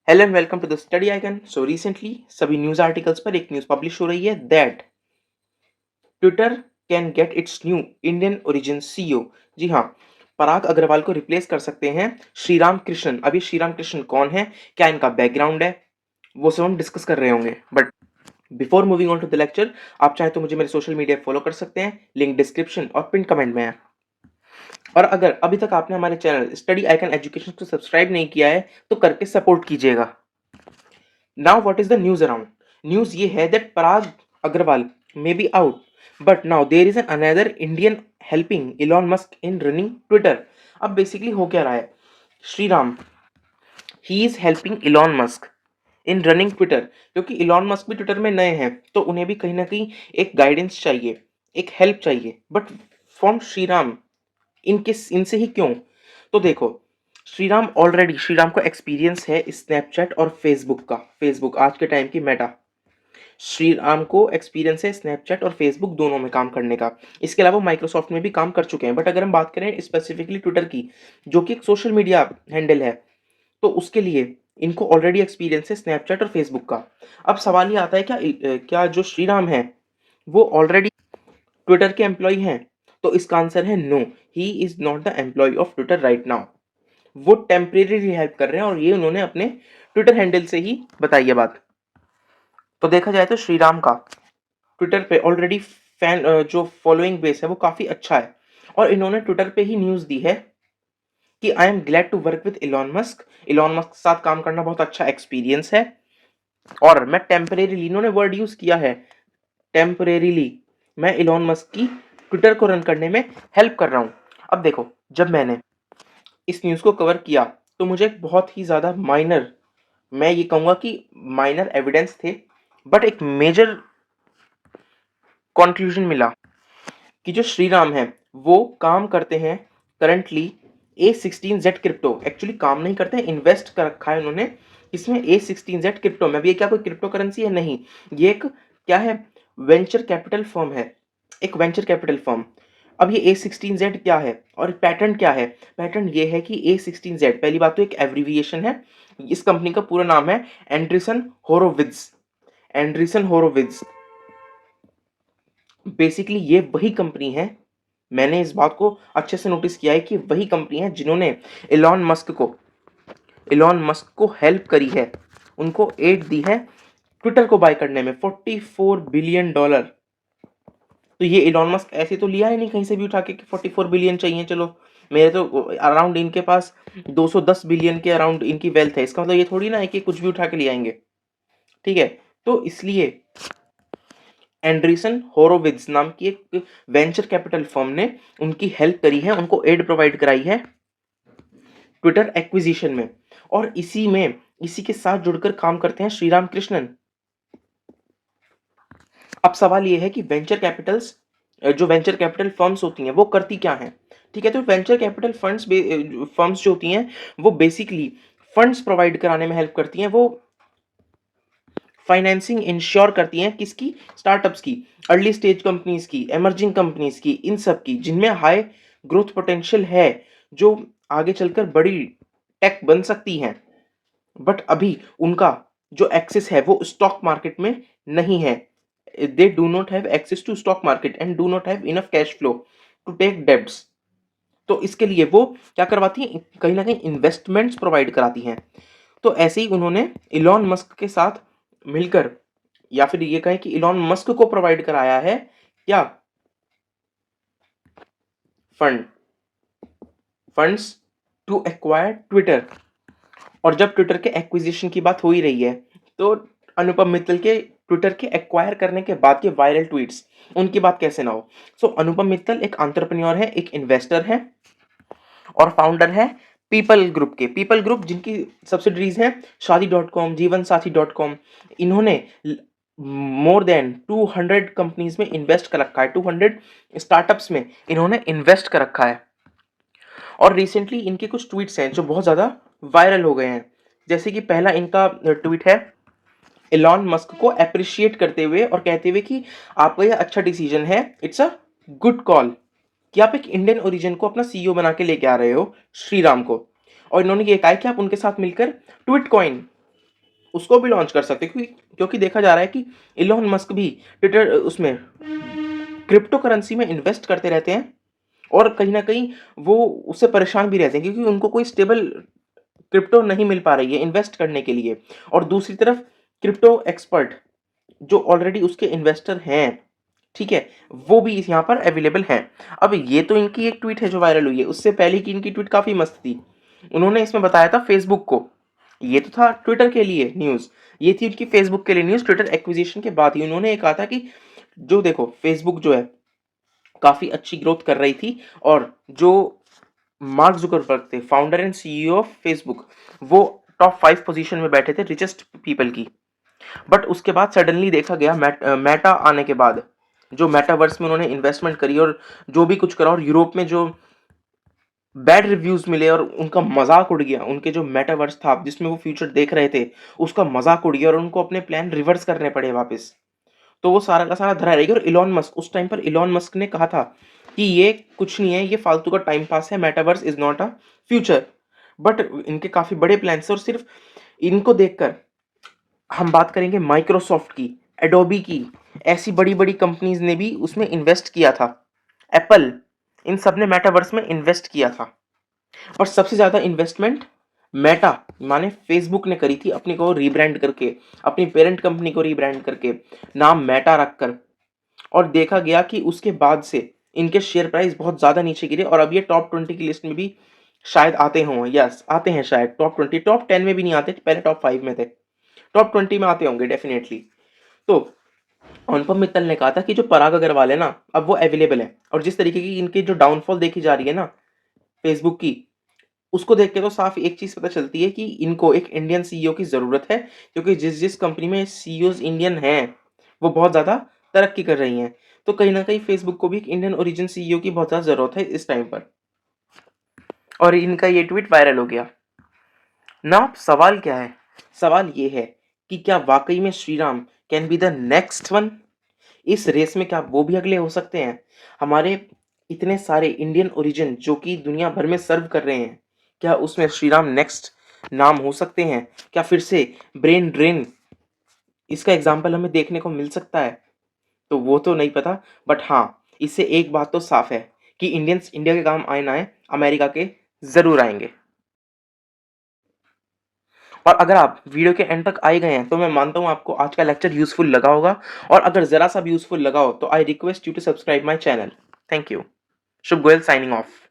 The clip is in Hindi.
Hello and welcome to the Study Icon. So recently सभी न्यूज आर्टिकल्स पर एक न्यूज पब्लिश हो रही है that Twitter can get its new Indian origin CEO. जी हाँ, पराग अग्रवाल को रिप्लेस कर सकते हैं श्रीराम कृष्णन। अभी श्रीराम कृष्णन कौन है, क्या इनका बैकग्राउंड है, वो सब हम डिस्कस कर रहे होंगे। But before moving on to the lecture, आप चाहे तो मुझे मेरे सोशल मीडिया फॉलो कर सकते हैं, लिंक डिस्क्रिप्शन और पिन कमेंट में है। और अगर अभी तक आपने हमारे चैनल स्टडी आइकन एजुकेशन को सब्सक्राइब नहीं किया है तो करके सपोर्ट कीजिएगा। Now, what is the news around? News ये है that Parag Agrawal may be out, but now there is another Indian helping Elon Musk in running Twitter. अब बेसिकली हो क्या रहा है, Shriram he is helping Elon Musk in running Twitter, क्योंकि इलॉन मस्क भी ट्विटर में नए हैं तो उन्हें भी कहीं ना कहीं एक गाइडेंस चाहिए, एक हेल्प चाहिए। बट फ्रॉम श्रीराम, इनके इनसे ही क्यों? तो देखो, श्रीराम को एक्सपीरियंस है स्नैपचैट और फेसबुक का। फेसबुक आज के टाइम की मेटा। श्रीराम को एक्सपीरियंस है स्नैपचैट और फेसबुक दोनों में काम करने का। इसके अलावा माइक्रोसॉफ्ट में भी काम कर चुके हैं। बट अगर हम बात करें स्पेसिफिकली ट्विटर की, जो कि एक सोशल मीडिया हैंडल है, तो उसके लिए इनको ऑलरेडी एक्सपीरियंस है स्नैपचैट और फेसबुक का। अब सवाल ये आता है, क्या जो श्रीराम है वो ऑलरेडी ट्विटर के एम्प्लॉय हैं? तो इसका आंसर है no, he is not the employ of Twitter right now. वो टेम्परेरी हेल्प कर रहे हैं और ये उन्होंने अपने ट्विटर हैंडल से ही बताई है बात। तो देखा जाए तो श्रीराम का ट्विटर पे ऑलरेडी फैन जो फॉलोइंग बेस है वो काफी अच्छा है। और इन्होंने ट्विटर पे ही न्यूज दी है कि I am glad to work with Elon Musk के साथ काम करना बहुत अच्छा एक्सपीरियंस है। और मैं टेम्परेरीली, इन्होंने वर्ड यूज किया है टेम्परेरीली, मैं इलॉन मस्क की ट्विटर को रन करने में हेल्प कर रहा हूं। अब देखो, जब मैंने इस न्यूज को कवर किया तो मुझे एक बहुत ही ज्यादा माइनर, मैं ये कहूंगा कि माइनर एविडेंस थे, बट एक मेजर कंक्लूजन मिला कि जो श्रीराम है वो काम करते हैं करंटली A16Z क्रिप्टो। एक्चुअली काम नहीं करते हैं, इन्वेस्ट कर रखा है उन्होंने इसमें A16Z क्रिप्टो में। अब ये क्या कोई क्रिप्टो करेंसी है? नहीं, ये एक क्या है, वेंचर कैपिटल फर्म है, एक वेंचर कैपिटल फर्म। अब ये A16Z क्या है और पैटर्न क्या है? पैटर्न ये है कि A16Z पहली बात तो एक एब्रीविएशन है। इस कंपनी का पूरा नाम है एंड्रीसन होरोविट्ज। एंड्रीसन होरोविट्ज बेसिकली ये वही कंपनी है, मैंने इस बात को अच्छे से नोटिस किया है कि वही कंपनी है जिन्होंने इलॉन मस्क को हेल्प करी है, उनको एड दी है ट्विटर को बाय करने में $44 बिलियन। तो ये इलॉन मस्क ऐसे तो लिया है नहीं कहीं से भी उठा के कि 44 बिलियन चाहिए चलो। मेरे तो अराउंड इनके पास 210 बिलियन के अराउंड इनकी वेल्थ है। इसका मतलब ये थोड़ी ना है कि कुछ भी उठा के ले आएंगे, ठीक है? तो इसलिए एंड्रीसन होरोविट्ज नाम की एक वेंचर कैपिटल फर्म ने उनकी हेल्प करी है, उनको एड प्रोवाइड कराई है ट्विटर एक्विजिशन में। और इसी के साथ जुड़कर काम करते हैं श्रीराम कृष्णन। अब सवाल यह है कि जो वेंचर कैपिटल फर्म्स होती हैं वो करती क्या हैं? ठीक है, तो वेंचर कैपिटल फर्म्स जो होती हैं वो बेसिकली फंड्स प्रोवाइड कराने में हेल्प करती हैं। वो फाइनेंसिंग इंश्योर करती हैं किसकी? स्टार्टअप्स की, अर्ली स्टेज कंपनीज की, एमर्जिंग कंपनीज की, इन सब की जिनमें हाई ग्रोथ पोटेंशियल है, जो आगे चलकर बड़ी टेक बन सकती हैं। बट अभी उनका जो एक्सेस है वो स्टॉक मार्केट में नहीं है। They do not have access to stock market and do not have enough cash flow to take debts. तो इसके लिए वो क्या करवाती हैं, कहीं ना कहीं इन्वेस्टमेंट्स प्रोवाइड कराती हैं। तो ऐसे ही उन्होंने इलॉन मस्क के साथ मिलकर, या फिर ये कहें कि इलॉन मस्क को प्रोवाइड कराया है क्या, fund funds to acquire Twitter. और जब ट्विटर के एक्विजिशन की बात हो ही रही है तो अनुपम मित्तल के ट्विटर के एक्वायर करने के बाद के वायरल ट्वीट्स, उनकी बात कैसे ना हो। सो अनुपम मित्तल एक एंटरप्रेन्योर है, एक इन्वेस्टर है और फाउंडर है पीपल ग्रुप जिनकी सब्सिडरीज हैं शादी.com, जीवन साथी.com। इन्होंने मोर देन 200 कंपनीज में इन्वेस्ट कर रखा है, 200 स्टार्टअप्स में इन्होंने इन्वेस्ट कर रखा है। और रिसेंटली इनके कुछ ट्वीट्स हैं जो बहुत ज़्यादा वायरल हो गए हैं। जैसे कि पहला इनका ट्वीट है इलॉन मस्क को अप्रिशिएट करते हुए और कहते हुए कि आपका यह अच्छा डिसीजन है, इट्स अ गुड कॉल कि आप एक इंडियन ओरिजिन को अपना सीईओ बना के लेके आ रहे हो, श्रीराम को। और इन्होंने ये कहा कि आप उनके साथ मिलकर ट्विट कॉइन उसको भी लॉन्च कर सकते हैं, क्योंकि देखा जा रहा है कि इलॉन मस्क भी ट्विटर उसमें क्रिप्टो करेंसी में इन्वेस्ट करते रहते हैं और कहीं न कहीं वो उससे परेशान भी रहते हैं, क्योंकि उनको कोई स्टेबल क्रिप्टो नहीं मिल पा रही है इन्वेस्ट करने के लिए। और दूसरी तरफ क्रिप्टो एक्सपर्ट जो ऑलरेडी उसके इन्वेस्टर हैं, ठीक है? वो भी इस यहाँ पर अवेलेबल हैं। अब ये तो इनकी एक ट्वीट है जो वायरल हुई है, उससे पहले की इनकी ट्वीट काफ़ी मस्त थी। उन्होंने इसमें बताया था फेसबुक को, ये तो था ट्विटर के लिए न्यूज़, ये थी उनकी फेसबुक के लिए न्यूज़ ट्विटर एक्विजिशन के बाद ही। उन्होंने ये कहा था कि जो देखो फेसबुक जो है काफ़ी अच्छी ग्रोथ कर रही थी और जो मार्क जुकरबर्ग थे, founder and CEO of Facebook, वो टॉप 5 पोजीशन में बैठे थे रिचेस्ट पीपल की। बट उसके बाद सडनली देखा गया मेटा आने के बाद, जो मेटावर्स में उन्होंने इन्वेस्टमेंट करी और जो भी कुछ करा, और यूरोप में जो बैड रिव्यूज मिले और उनका मजाक उड़ गया, उनके जो मेटावर्स था जिसमें वो फ्यूचर देख रहे थे, उसका मजाक उड़ गया और उनको अपने प्लान रिवर्स करने पड़े वापस। तो वो सारा का सारा धरा रहेगा। और इलॉन मस्क, उस टाइम पर इलॉन मस्क ने कहा था कि ये कुछ नहीं है, ये फालतू का टाइम पास है, metaverse is not a future. But इनके काफी बड़े प्लान्स हैं और सिर्फ इनको देखकर हम बात करेंगे माइक्रोसॉफ्ट की, एडोबी की, ऐसी बड़ी बड़ी कंपनीज ने भी उसमें इन्वेस्ट किया था, एप्पल, इन सब ने मेटावर्स में इन्वेस्ट किया था। और सबसे ज्यादा इन्वेस्टमेंट मेटा माने फेसबुक ने करी थी, अपनी को रीब्रांड करके, अपनी पेरेंट कंपनी को रीब्रांड करके, नाम मेटा रखकर। और देखा गया कि उसके बाद से इनके शेयर प्राइस बहुत ज्यादा नीचे गिरे और अब ये टॉप 20 की लिस्ट में भी शायद आते हों। यस, आते हैं शायद टॉप 20, टॉप 10 में भी नहीं आते, पहले टॉप 5 में थे, टॉप 20 में आते होंगे डेफिनेटली। तो अनुपम मित्तल ने कहा था कि जो पराग अग्रवाल है ना, अब वो अवेलेबल है। और जिस तरीके की इनकी जो डाउनफॉल देखी जा रही है ना फेसबुक की, उसको देख के तो साफ एक चीज पता चलती है कि इनको एक इंडियन सीईओ की जरूरत है, क्योंकि जिस जिस कंपनी में सीईओज इंडियन हैं वो बहुत ज्यादा तरक्की कर रही हैं। तो कहीं ना कहीं फेसबुक को भी एक इंडियन ओरिजिन सीईओ की बहुत ज्यादा जरूरत है इस टाइम पर। और इनका ये ट्वीट वायरल हो गया ना। अब सवाल क्या है? सवाल ये है कि क्या वाकई में Shriram can be the next one? इस रेस में क्या वो भी अगले हो सकते हैं? हमारे इतने सारे इंडियन ओरिजिन जो कि दुनिया भर में सर्व कर रहे हैं, क्या उसमें श्रीराम नेक्स्ट नाम हो सकते हैं? क्या फिर से ब्रेन ड्रेन इसका एग्जाम्पल हमें देखने को मिल सकता है? तो वो तो नहीं पता, बट हाँ, इससे एक बात तो साफ है कि इंडियंस इंडिया के काम आए ना आए, अमेरिका के जरूर आएंगे। और अगर आप वीडियो के एंड तक आए गए हैं तो मैं मानता हूँ आपको आज का लेक्चर यूजफुल लगा होगा। और अगर जरा सा भी यूजफुल लगा हो तो I request you to subscribe my channel. Thank you. Shubh Goyal signing of.